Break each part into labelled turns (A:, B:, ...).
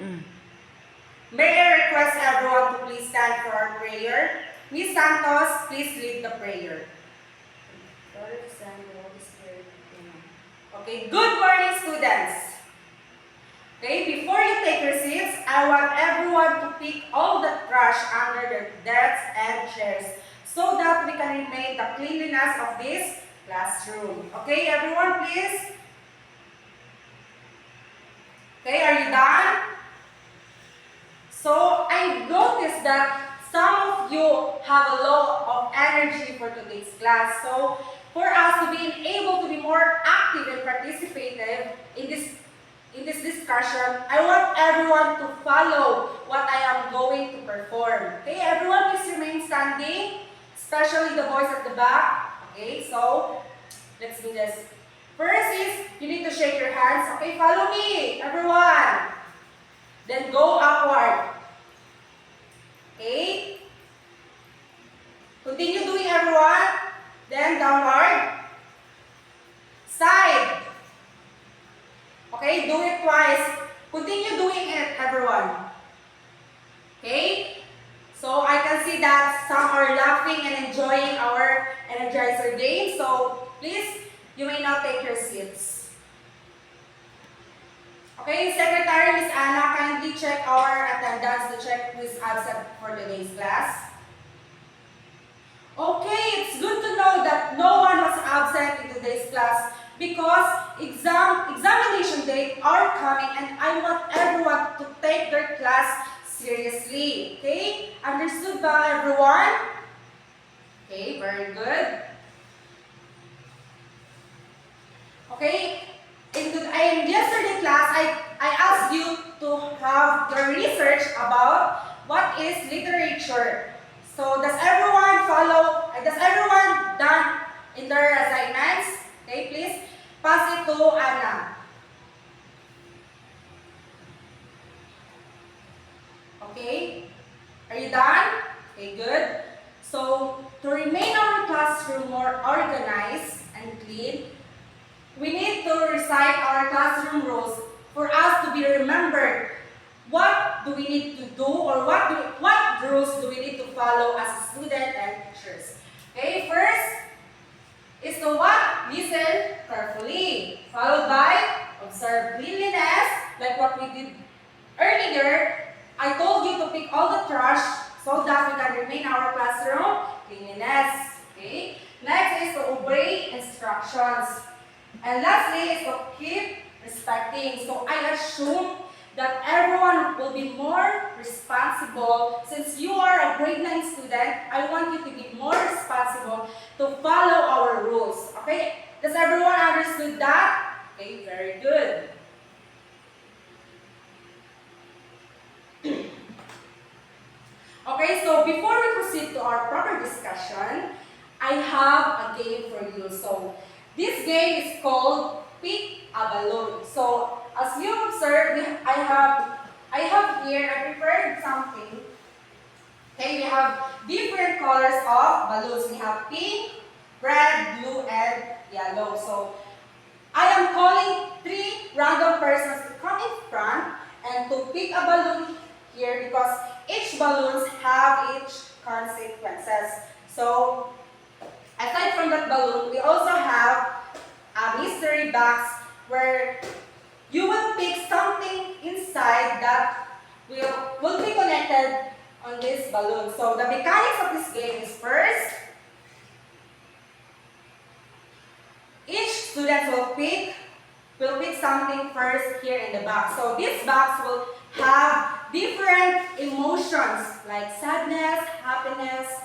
A: May I request everyone to please stand for our prayer. Miss Santos, please lead the prayer. Father, Son, and Holy Spirit. Amen. Okay, good morning, students. Okay, before you take your seats, I want everyone to pick all the trash under their desks and chairs so that we can remain the cleanliness of this classroom. Okay, everyone, please. Okay, are you done? So, I noticed that some of you have a lot of energy for today's class. So, for us to be able to be more active and participative in this discussion, I want everyone to follow what I am going to perform. Okay, everyone please remain standing, especially the boys at the back. Okay, so let's do this. First is, you need to shake your hands. Okay, follow me, everyone. Then go upward. Okay? Continue doing, everyone. Then downward. Side. Okay, do it twice. Continue doing it, everyone. Okay? So I can see that some are laughing and enjoying our Energizer game. So please, you may now take your seats. Okay, Secretary Ms. Anna, kindly check our attendance to check who is absent for today's class. Okay, it's good to know that no one was absent in today's class because examination days are coming and I want everyone to take their class seriously. Okay? Understood ba, everyone? Okay, very good. Okay, in yesterday class, I asked you to have your research about what is literature. So does everyone done in their assignments? Okay, please pass it to Anna. Okay, are you done? Okay, good. So to remain our classroom more organized and clean, we need to recite our classroom rules for us to be remembered. What do we need to do or what rules do we need to follow as a student and teachers? Okay, first is to what? Listen carefully. Followed by observe cleanliness, like what we did earlier. I told you to pick all the trash so that we can remain our classroom cleanliness. Okay. Next is to obey instructions. And lastly is to keep respecting. So I assume that everyone will be more responsible. Since you are a grade 9 student, I want you to be more responsible to follow our rules. Okay? Does everyone understood that? Okay, very good. Okay, so before we proceed to our proper discussion, I have a game for you. So this game is called Pick a Balloon. So as you observe, I have here, I prepared something. Okay, we have different colors of balloons. We have pink, red, blue, and yellow. So I am calling 3 random persons to come in front and to pick a balloon here because each balloons have each consequences. So aside from that balloon, we also have a mystery box where you will pick something inside that will be connected on this balloon. So the mechanics of this game is first, each student will pick something first here in the box. So this box will have different emotions like sadness, happiness,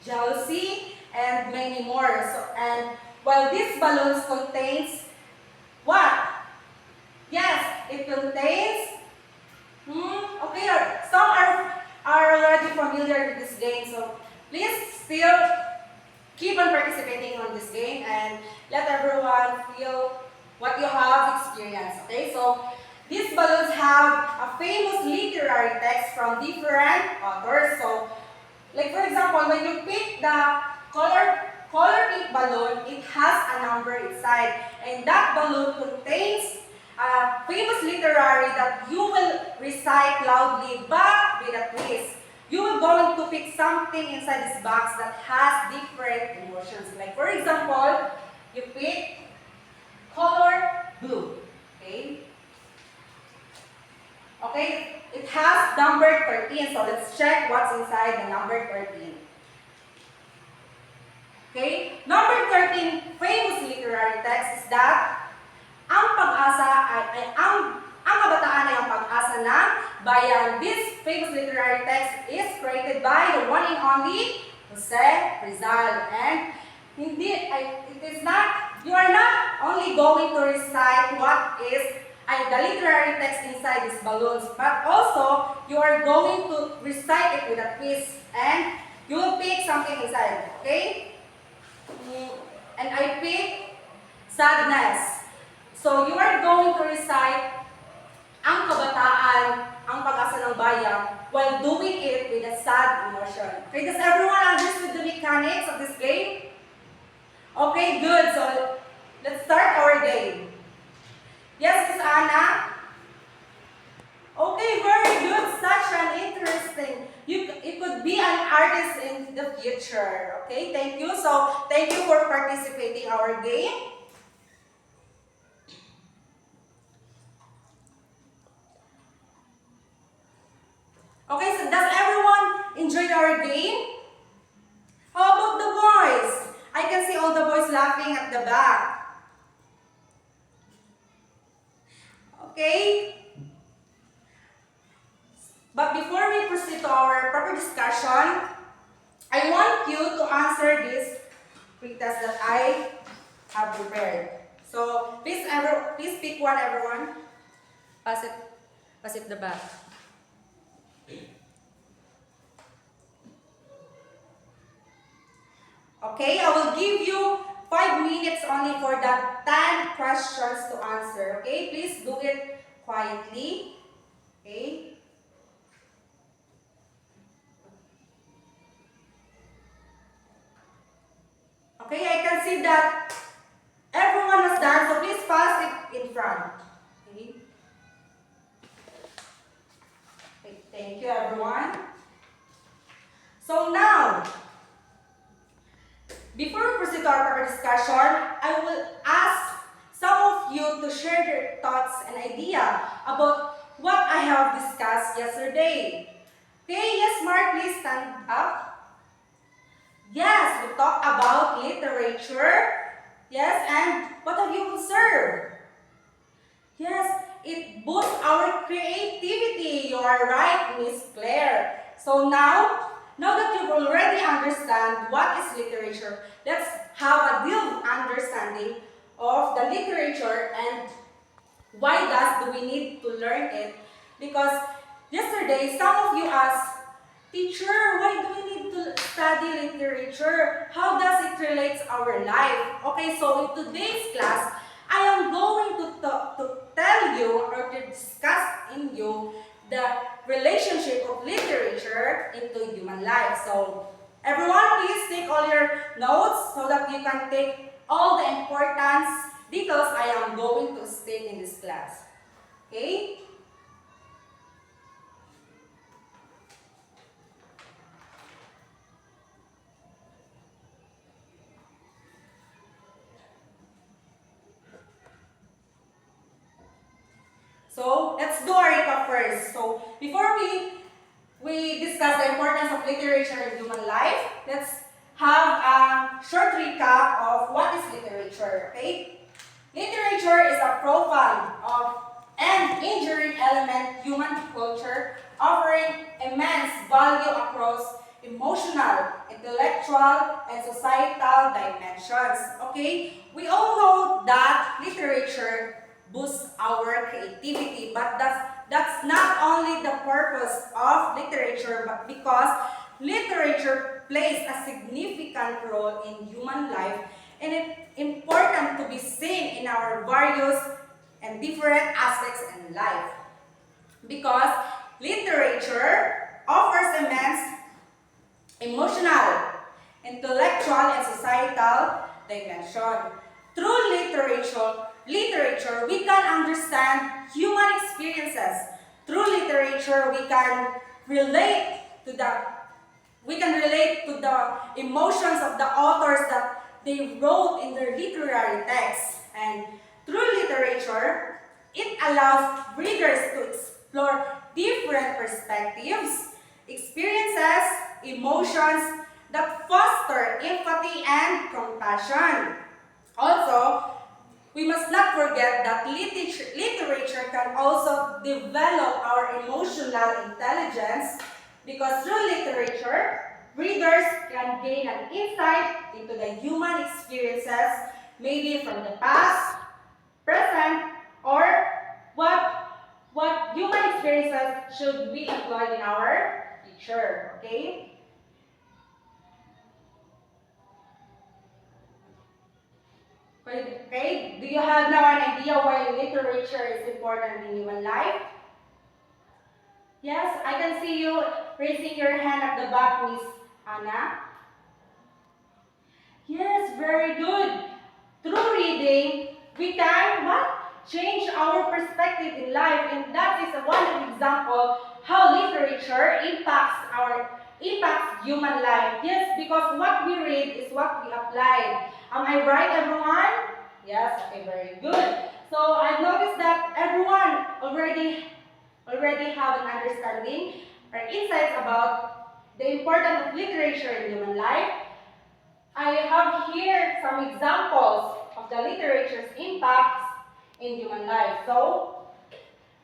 A: jealousy, and many more. So, and while these balloons contains what? Yes, it contains, okay, some are already familiar with this game, so please still keep on participating on this game and let everyone feel what you have experienced, okay? So these balloons have a famous literary text from different authors. So, like for example, when you pick the color pink balloon, it has a number inside. And that balloon contains a famous literary that you will recite loudly but with a twist. You will going to pick something inside this box that has different emotions. Like for example, you pick color blue. Okay? Okay, it has number 13, so let's check what's inside the number 13. Okay, number 13 famous literary text is that ang pag-asa ay ang kabataan ay ang pag-asa ng bayan. This famous literary text is created by the one and only Jose Rizal. And it is not, you are not only going to recite what is the literary text inside these balloons, but also you are going to recite it with a twist and you will pick something inside, okay? And I pick sadness. So you are going to recite ang kabataan, ang pag-asa ng bayan while doing it with a sad emotion. Okay, does everyone understand the mechanics of this game? Okay, good. So let's start our game. Yes, Miss Anna? Okay, very good. Such an interesting. You could be an artist in the future. Okay, thank you. So, thank you for participating in our game. Okay, so does everyone enjoy our game? How about the boys? I can see all the boys laughing at the back. Okay? But before we proceed to our proper discussion, I want you to answer this quick test that I have prepared. So please pick one, everyone. Pass it the back. Okay, I will give you 5 minutes only for the 10 questions to answer. Okay, please do it quietly. Okay. Okay, I can see that everyone has done, so please pass it in front. Okay. Okay, thank you, everyone. So now, before we proceed to our proper discussion, I will ask some of you to share their thoughts and idea about what I have discussed yesterday. Okay, yes, Mark, please stand up. Yes, we talked about literature. Yes, and what have you observed? Yes, it boosts our creativity. You are right, Miss Claire. So now that you've already understand what is literature, let's have a deep understanding of the literature and why do we need to learn it. Because yesterday, some of you asked, teacher, why do we need to study literature? How does it relate to our life? Okay, so in today's class, I am going to tell you or to discuss in you the relationship of literature into human life. So everyone, please take all your notes so that you can take all the importance details I am going to state in this class. Okay? So, let's do a recap first. So, before we discuss the importance of literature in human life, let's have a short recap of what is literature, okay? Literature is a profound and enduring element human culture, offering immense value across emotional, intellectual, and societal dimensions, okay? We all know that literature boosts our creativity, but that's not only the purpose of literature, but because literature plays a significant role in human life, and it's important to be seen in our various and different aspects in life. Because literature offers immense emotional, intellectual, and societal dimension. Through literature, we can understand human experiences. Through literature, we can relate to the emotions of the authors that they wrote in their literary texts. And through literature, it allows readers to explore different perspectives, experiences, emotions that foster empathy and compassion. Also, we must not forget that literature can also develop our emotional intelligence because through literature, readers can gain an insight into the human experiences, maybe from the past, present, or what human experiences should be employed in our future. Okay? Okay, do you have now an idea why literature is important in human life? Yes, I can see you raising your hand at the back, Miss Anna. Yes, very good. Through reading, we can what? Change our perspective in life, and that is one example how literature impacts human life. Yes, because what we read is what we apply. Am I right, everyone? Yes, okay, very good. So I've noticed that everyone already have an understanding or insights about the importance of literature in human life. I have here some examples of the literature's impacts in human life. So,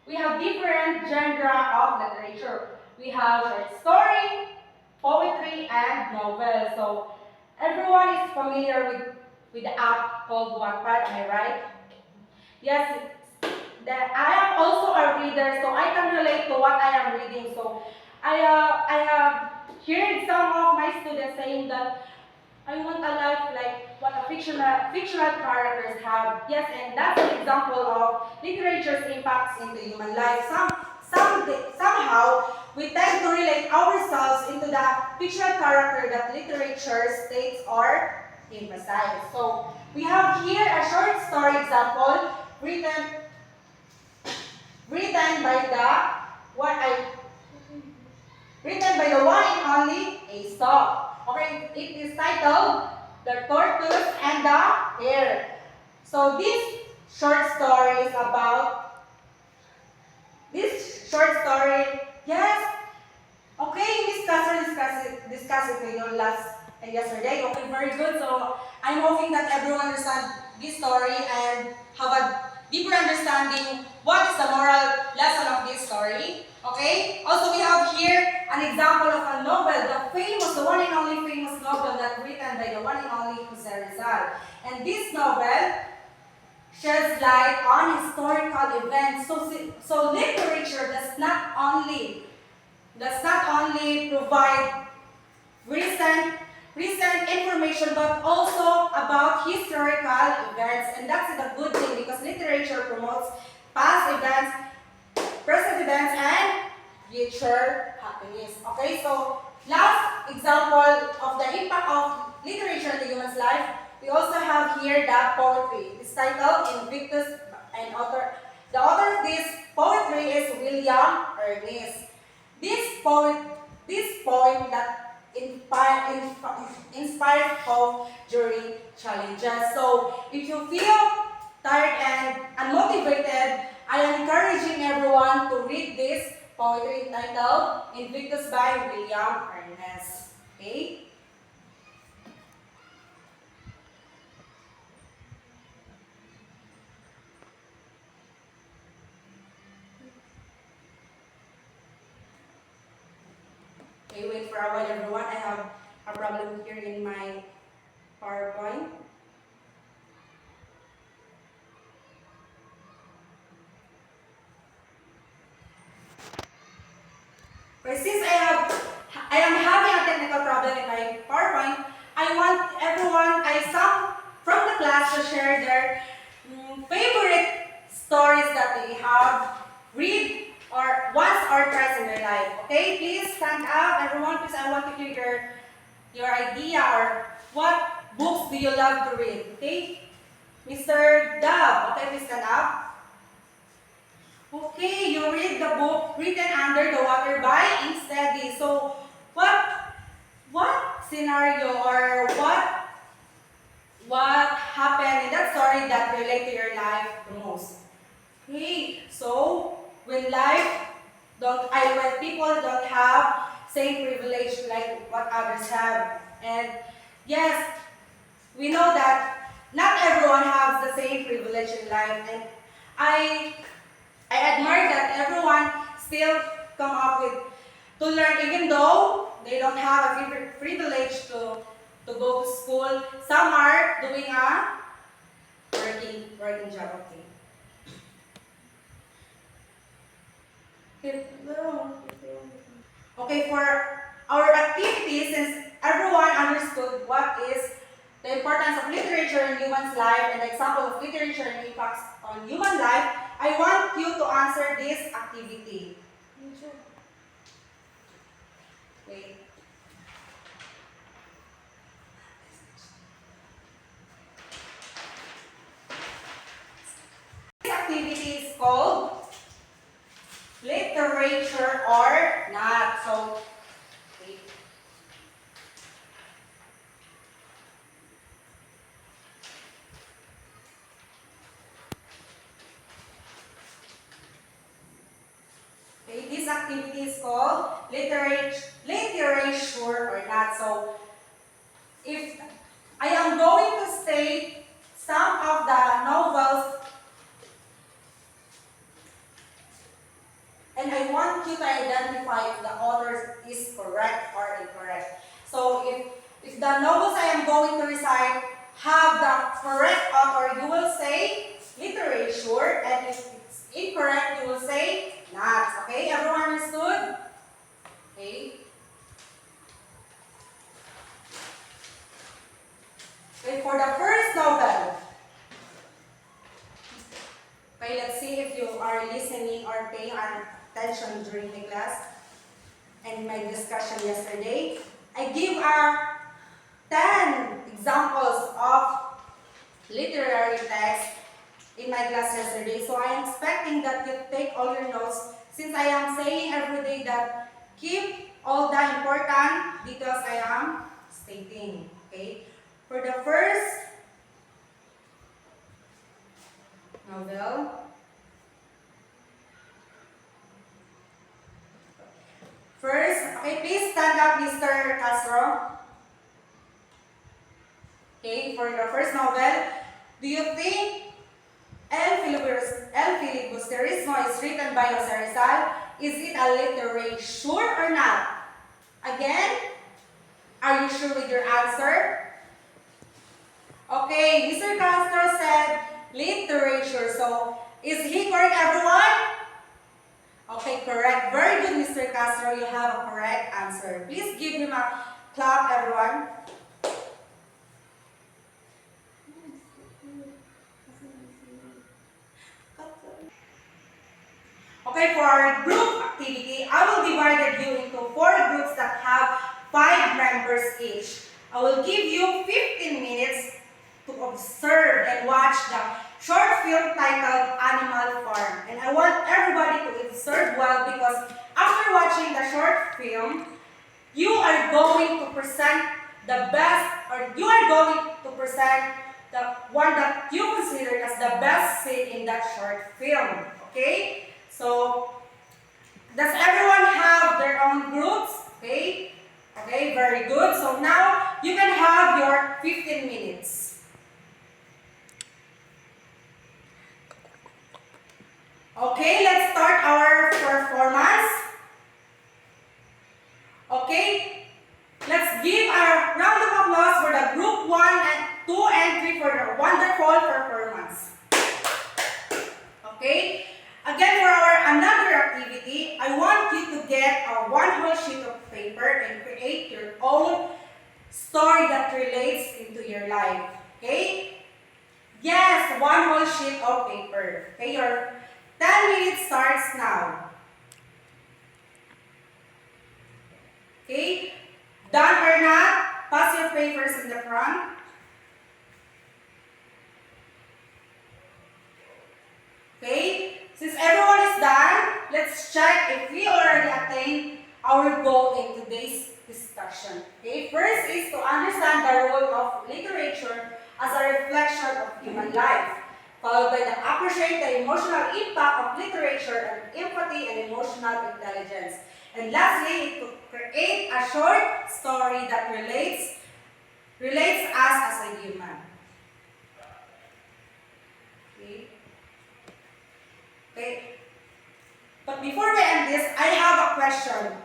A: we have different genre of literature. We have short story, poetry, and novel. So, everyone is familiar with the app called Wattpad, am I right? Yes, I am also a reader, so I can relate to what I am reading. So, I have heard some of my students saying that I want a life like what a fictional characters have. Yes, and that's an example of literature's impacts into human life. Somehow, we tend to relate ourselves into the fictional character that literature states or emphasizes. So, we have here a short story example written by what I written by the one and only Aesop. Okay, it is titled The Tortoise and the Hare. So short story is about this short story. Yes. Okay, Miss Castle discussed it with you yesterday. Okay, very good. So I'm hoping that everyone understands this story and have a deeper understanding what is the moral lesson of this story. Okay? Also, we have here an example of a novel, the one and only famous novel that written by the one and only Jose Rizal. And this novel sheds light on historical events. So literature does not only provide recent information but also about historical events, and that's a good thing because literature promotes past events, present events, and future happiness. Okay, so last example of the impact of literature in the human's life, we also have here the poetry. It's titled Invictus, and the author of this poetry is William Ernest. This poem that inspires hope during challenges. So if you feel tired and unmotivated, I am encouraging everyone to read this poetry titled Invictus by William Ernest. Okay? Okay, wait for a while everyone. I have a problem here in my PowerPoint. But since I am having a technical problem in my PowerPoint, I want everyone, some from the class to share their favorite stories that they have read or once or twice in their life. Okay, please stand up, everyone. Please, I want to hear your idea or what books do you love to read. Okay, Mr. Dub. Okay, please stand up. Okay, you read the book Written Under the Water by Insteady. So, what scenario or what happened in that story that relate to your life the most? Okay, so when people don't have same privilege like what others have, and yes, we know that not everyone has the same privilege in life, and I I admire that everyone still come up with to learn even though they don't have a privilege to go to school. Some are doing a working job. Okay. Okay, for our activities, since everyone understood what is the importance of literature in human's life and the example of literature and impacts on human life, I want you to answer this activity. Okay. This activity is called literature or not. So, okay. Okay, this activity is called literature or not. So, if I am going to state some of the novels and I want you to identify if the author is correct or incorrect. So if the novels I am going to recite have the correct author, you will say literature, and if it's incorrect, you will say not. Okay, everyone understood? Okay. Okay, for the first novel, okay, let's see if you are listening or paying attention during the class and my discussion yesterday. I give 10 examples of literary text in my class yesterday. So I am expecting that you take all your notes since I am saying every day that keep all the important details I am stating. Okay? For the first novel, okay, please stand up, Mr. Castro. Okay, for the first novel, do you think El Filibusterismo is written by Jose Rizal? Is it a literature or not? Again, are you sure with your answer? Okay, Mr. Castro said literature. So, is he correct, everyone? Okay, correct. Very good, Mr. Castro. You have a correct answer. Please give him a clap, everyone. Okay, for our group activity, I will divide you into 4 groups that have 5 members each. I will give you 15 minutes to observe and watch the short film titled Animal Farm. And I want everybody to observe well because after watching the short film, you are going to present the best, or you are going to present the one that you consider as the best scene in that short film. Okay? So, does everyone have their own groups? Okay? Okay, very good. So now, you can have your 15 minutes. Okay, let's start our performance. Okay, let's give a round of applause for the group 1 and 2 and 3 for their wonderful performance. Okay, again for our another activity, I want you to get a 1 whole sheet of paper and create your own story that relates into your life. Okay? Yes, 1 whole sheet of paper. Okay, your 10 minutes starts now. Okay? Done or not? Pass your papers in the front. Okay? Since everyone is we already attained our goal in today's discussion. Okay, first is to understand the role of literature as a reflection of human life, followed by the appreciate the emotional impact of literature and empathy and emotional intelligence. And lastly, to create a short story that relates us as a human. Okay. Okay. But before we end this, I have a question.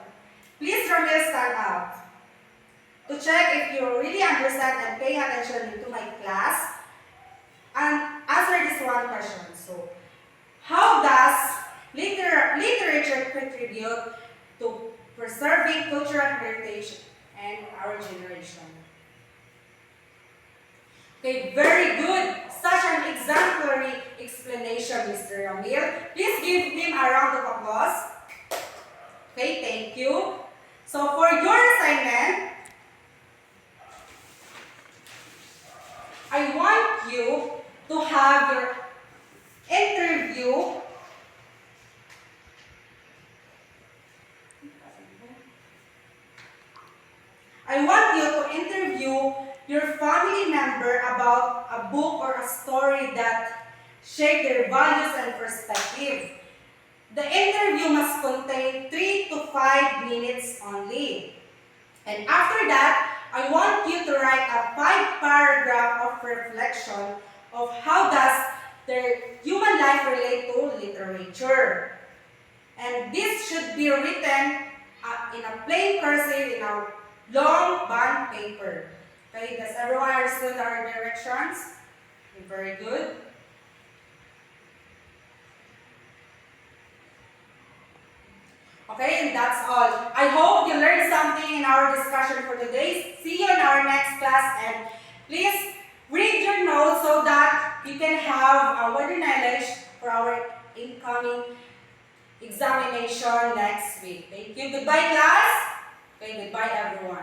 A: Please, Ramil, stand up to check if you really understand and pay attention to my class and answer this one question. So, how does literature contribute to preserving cultural heritage and our generation? Okay, very good. Such an exemplary explanation, Mr. Ramil. Please give him a round of applause. Okay, thank you. So for your assignment, I want you to have your interview. I want you to interview your family member about a book or a story that shaped their values and perspective. The interview must contain 3 to 5 minutes only. And after that, I want you to write a 5-paragraph of reflection of how does their human life relate to literature. And this should be written in a plain cursive in a long bond paper. Okay, does everyone understand our directions? Okay, very good. Okay, and that's all. I hope you learned something in our discussion for today. See you in our next class, and please read your notes so that you can have a wider knowledge for our incoming examination next week. Thank you. Goodbye, class. Okay, goodbye, everyone.